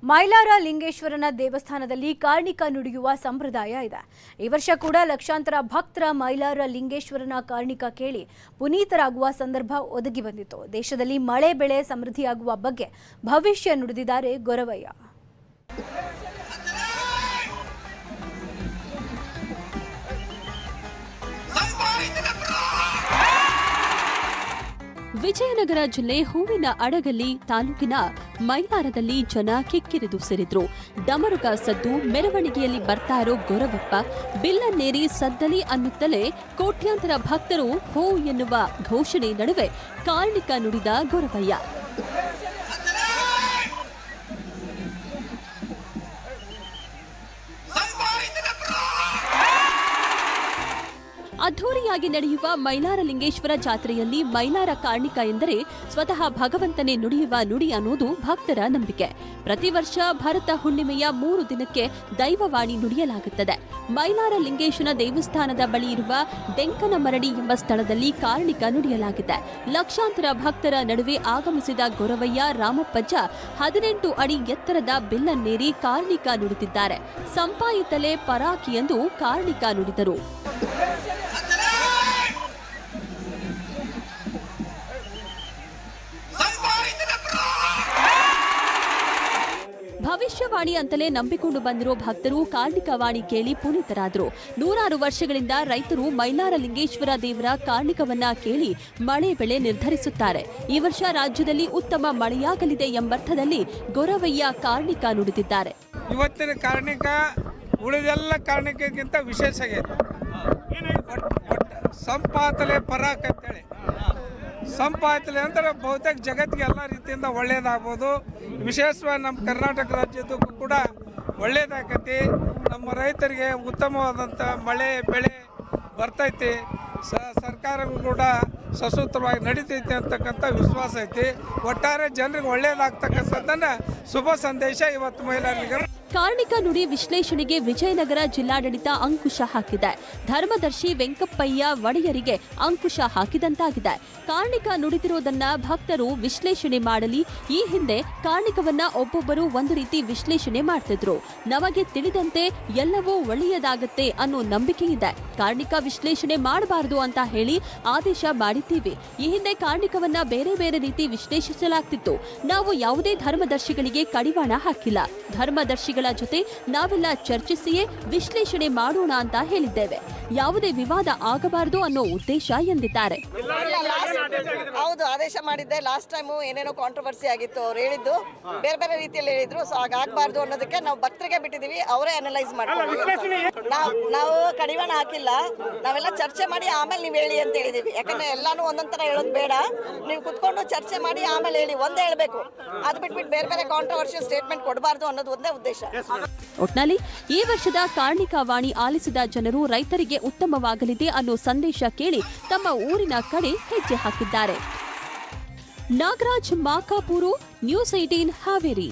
ಮೈಲಾರ ಲಿಂಗೇಶ್ವರನ ದೇವಸ್ಥಾನದಲ್ಲಿ ಕಾರ್ಣಿಕ ನುಡಿಯುವ ಸಂಪ್ರದಾಯ ಇದೆ. ಈ ವರ್ಷ ಕೂಡ ಲಕ್ಷಾಂತರ ಭಕ್ತರ ಮೈಲಾರ ಲಿಂಗೇಶ್ವರನ ಕಾರ್ಣಿಕ ಕೇಳಿ ಪುನೀತರಾಗುವ ಸಂದರ್ಭ ಒದಗಿ ಬಂದಿತ್ತು. ದೇಶದಲ್ಲಿ ಮಳೆ ಬೆಳೆ ಸಮೃದ್ಧಿಯಾಗುವ ಬಗ್ಗೆ ಭವಿಷ್ಯ ನುಡಿದಿದ್ದಾರೆ ಗೊರವಯ್ಯ. ವಿಜಯನಗರ ಜಿಲ್ಲೆ ಹೂವಿನ ಅಡಗಲಿ ತಾಲೂಕಿನ ಮೈಲಾರದಲ್ಲಿ ಜನ ಕಿಕ್ಕಿರಿದು ಸೇರಿದ್ರು. ಡಮರುಗ ಸದ್ದು, ಮೆರವಣಿಗೆಯಲ್ಲಿ ಬರ್ತಾ ಇರೋ ಗೊರವಪ್ಪ, ಬಿಲ್ಲನ್ನೇರಿ ಸದ್ದಲಿ ಅನ್ನುತ್ತಲೇ ಕೋಟ್ಯಾಂತರ ಭಕ್ತರು ಹೋ ಎನ್ನುವ ಘೋಷಣೆ ನಡುವೆ ಕಾರ್ಣಿಕ ನುಡಿದ ಗೊರವಯ್ಯ. ಅದ್ಧೂರಿಯಾಗಿ ನಡೆಯುವ ಮೈಲಾರ ಲಿಂಗೇಶ್ವರ ಜಾತ್ರೆಯಲ್ಲಿ ಮೈಲಾರ ಕಾರ್ಣಿಕ ಎಂದರೆ ಸ್ವತಃ ಭಗವಂತನೇ ನುಡಿಯುವ ನುಡಿ ಅನ್ನೋದು ಭಕ್ತರ ನಂಬಿಕೆ. ಪ್ರತಿ ವರ್ಷ ಭರತ ಹುಣ್ಣಿಮೆಯ 3 ದಿನಕ್ಕೆ ದೈವವಾಣಿ ನುಡಿಯಲಾಗುತ್ತದೆ. ಮೈಲಾರ ಲಿಂಗೇಶನ ದೇವಸ್ಥಾನದ ಬಳಿ ಇರುವ ಡೆಂಕನಮರಡಿ ಎಂಬ ಸ್ಥಳದಲ್ಲಿ ಕಾರ್ಣಿಕ ನುಡಿಯಲಾಗಿದೆ. ಲಕ್ಷಾಂತರ ಭಕ್ತರ ನಡುವೆ ಆಗಮಿಸಿದ ಗೊರವಯ್ಯ ರಾಮಪ್ಪಜ್ಜ 18 ಅಡಿ ಎತ್ತರದ ಬಿಲ್ಲನ್ನೇರಿ ಕಾರ್ಣಿಕ ನುಡಿದಿದ್ದಾರೆ. ಸಂಪಾಯಿತಲೆ ಪರಾಕಿ ಎಂದು ಕಾರ್ಣಿಕ ನುಡಿದರು. ಭವಿಷ್ಯವಾಣಿ ಅಂತಲೇ ನಂಬಿಕೊಂಡು ಬಂದಿರೋ ಭಕ್ತರು ಕಾರ್ಣಿಕ ವಾಣಿ ಕೇಳಿ ಪುನೀತರಾದರು. 100 ವರ್ಷಗಳಿಂದ ರೈತರು ಮೈಲಾರ ಲಿಂಗೇಶ್ವರ ದೇವರ ಕಾರ್ಣಿಕವನ್ನ ಕೇಳಿ ಮಳೆ ಬೆಳೆ ನಿರ್ಧರಿಸುತ್ತಾರೆ. ಈ ವರ್ಷ ರಾಜ್ಯದಲ್ಲಿ ಉತ್ತಮ ಮಳೆಯಾಗಲಿದೆ ಎಂಬರ್ಥದಲ್ಲಿ ಗೊರವಯ್ಯ ಕಾರ್ಣಿಕ ನುಡಿದಿದ್ದಾರೆ. ಇವತ್ತಿನ ಕಾರ್ಣಿಕ ಉಳಿದೆಲ್ಲ ಕಾರ್ಣಿಕಕ್ಕಿಂತ ವಿಶೇಷ ಆಗೈತೆ. ಸಂಪಾತಲೆ ಪರಾಕ್ ಅಂತೇಳಿ, ಸಂಪಾತಲೆ ಅಂದ್ರೆ ಬಹುತೇಕ ಜಗತ್ತಿಗೆ ಎಲ್ಲ ರೀತಿಯಿಂದ ಒಳ್ಳೇದಾಗ್ಬೋದು. ವಿಶೇಷವಾಗಿ ನಮ್ಮ ಕರ್ನಾಟಕ ರಾಜ್ಯದಕ್ಕೂ ಕೂಡ ಒಳ್ಳೇದಾಗೈತಿ. ನಮ್ಮ ರೈತರಿಗೆ ಉತ್ತಮವಾದಂಥ ಮಳೆ ಬೆಳೆ ಬರ್ತೈತಿ. ಸರ್ಕಾರಕ್ಕೂ ಕೂಡ ಸಸೂತ್ರವಾಗಿ ನಡೀತೈತಿ ಅಂತಕ್ಕಂಥ ವಿಶ್ವಾಸ ಐತಿ. ಒಟ್ಟಾರೆ ಜನರಿಗೆ ಒಳ್ಳೇದಾಗ್ತಕ್ಕಂಥದ್ದನ್ನ ಶುಭ ಸಂದೇಶ ಇವತ್ತು ಮೈಲಾರ ಕಾರ್ಣಿಕ ನುಡಿ ವಿಶ್ಲೇಷಣೆಗೆ ವಿಜಯನಗರ ಜಿಲ್ಲಾಡಳಿತ ಅಂಕುಶ ಹಾಕಿದೆ. ಧರ್ಮದರ್ಶಿ ವೆಂಕಪ್ಪಯ್ಯ ಒಡೆಯರಿಗೆ ಅಂಕುಶ ಹಾಕಿದಂತಾಗಿದೆ. ಕಾರ್ಣಿಕ ನುಡಿದಿರೋದನ್ನ ಭಕ್ತರು ವಿಶ್ಲೇಷಣೆ ಮಾಡಲಿ. ಈ ಹಿಂದೆ ಕಾರ್ಣಿಕವನ್ನ ಒಬ್ಬೊಬ್ಬರು ಒಂದು ರೀತಿ ವಿಶ್ಲೇಷಣೆ ಮಾಡ್ತಿದ್ರು. ನಮಗೆ ತಿಳಿದಂತೆ ಎಲ್ಲವೂ ಒಳ್ಳೆಯದಾಗತ್ತೆ ಅನ್ನೋ ನಂಬಿಕೆ ಇದೆ. ಕಾರ್ಣಿಕ ವಿಶ್ಲೇಷಣೆ ಮಾಡಬಾರದು ಅಂತ ಹೇಳಿ ಆದೇಶ ಮಾಡಿದ್ದೀವಿ. ಈ ಹಿಂದೆ ಕಾರ್ಣಿಕವನ್ನ ಬೇರೆ ಬೇರೆ ರೀತಿ ವಿಶ್ಲೇಷಿಸಲಾಗ್ತಿತ್ತು. ನಾವು ಯಾವುದೇ ಧರ್ಮದರ್ಶಿಗಳಿಗೆ ಕಡಿವಾಣ ಹಾಕಿಲ್ಲ. ಧರ್ಮದರ್ಶಿಗಳ ಜೊತೆ ನಾವೆಲ್ಲ ಚರ್ಚಿಸಿಯೇ ವಿಶ್ಲೇಷಣೆ ಮಾಡೋಣ ಅಂತ ಹೇಳಿದ್ದೇವೆ. ಯಾವುದೇ ವಿವಾದ ಆಗಬಾರದು ಅನ್ನೋ ಉದ್ದೇಶ ಎಂದಿದ್ದಾರೆ. ಹೌದು, ಆದೇಶ ಮಾಡಿದ್ದೆ. ಲಾಸ್ಟ್ ಟೈಮು ಏನೇನೋ ಕಾಂಟ್ರವರ್ಸಿ ಆಗಿತ್ತು. ಅವ್ರು ಹೇಳಿದ್ದು ಬೇರೆ ಬೇರೆ ರೀತಿಯಲ್ಲಿ ಹೇಳಿದ್ರು. ಸೊ ಹಾಗಾಗಬಾರ್ದು ಅನ್ನೋದಕ್ಕೆ ನಾವು ಭಕ್ತರಿಗೆ ಬಿಟ್ಟಿದೀವಿ. ಅವರೇ ಅನಲೈಸ್ ಮಾಡ್ಕೊಂಡು ನಾವು ಕಡಿವಾಣ ಹಾಕಿಲ್ಲ. ನಾವೆಲ್ಲ ಚರ್ಚೆ ಮಾಡಿ ಆಮೇಲೆ ನೀವು ಹೇಳಿ ಅಂತ ಹೇಳಿದೀವಿ. ಯಾಕಂದ್ರೆ ಎಲ್ಲಾನು ಒಂದೊಂದರ ಹೇಳೋದು ಬೇಡ. ನೀವು ಕುತ್ಕೊಂಡು ಚರ್ಚೆ ಮಾಡಿ ಆಮೇಲೆ ಹೇಳಿ. ಒಂದೇ ಹೇಳಬೇಕು. ಅದು ಬಿಟ್ಬಿಟ್ಟು ಬೇರೆ ಬೇರೆ ಕಾಂಟ್ರವರ್ಷಿಯಲ್ ಸ್ಟೇಟ್ಮೆಂಟ್ ಕೊಡಬಾರ್ದು ಅನ್ನೋದು ಒಂದೇ ಉದ್ದೇಶ. ಒಟ್ನಲ್ಲಿ ಈ ವರ್ಷದ ಕಾರ್ಣಿಕ ವಾಣಿ ಆಲಿಸಿದ ಜನರು ರೈತರಿಗೆ ಉತ್ತಮವಾಗಲಿದೆ ಅನ್ನೋ ಸಂದೇಶ ಕೇಳಿ ತಮ್ಮ ಊರಿನ ಕಡೆ ಹೆಜ್ಜೆ ಹಾಕಿದ್ದಾರೆ. ನಾಗರಾಜ್ ಮಾಕಾಪುರು, ನ್ಯೂಸ್ 18 ಹಾವೇರಿ.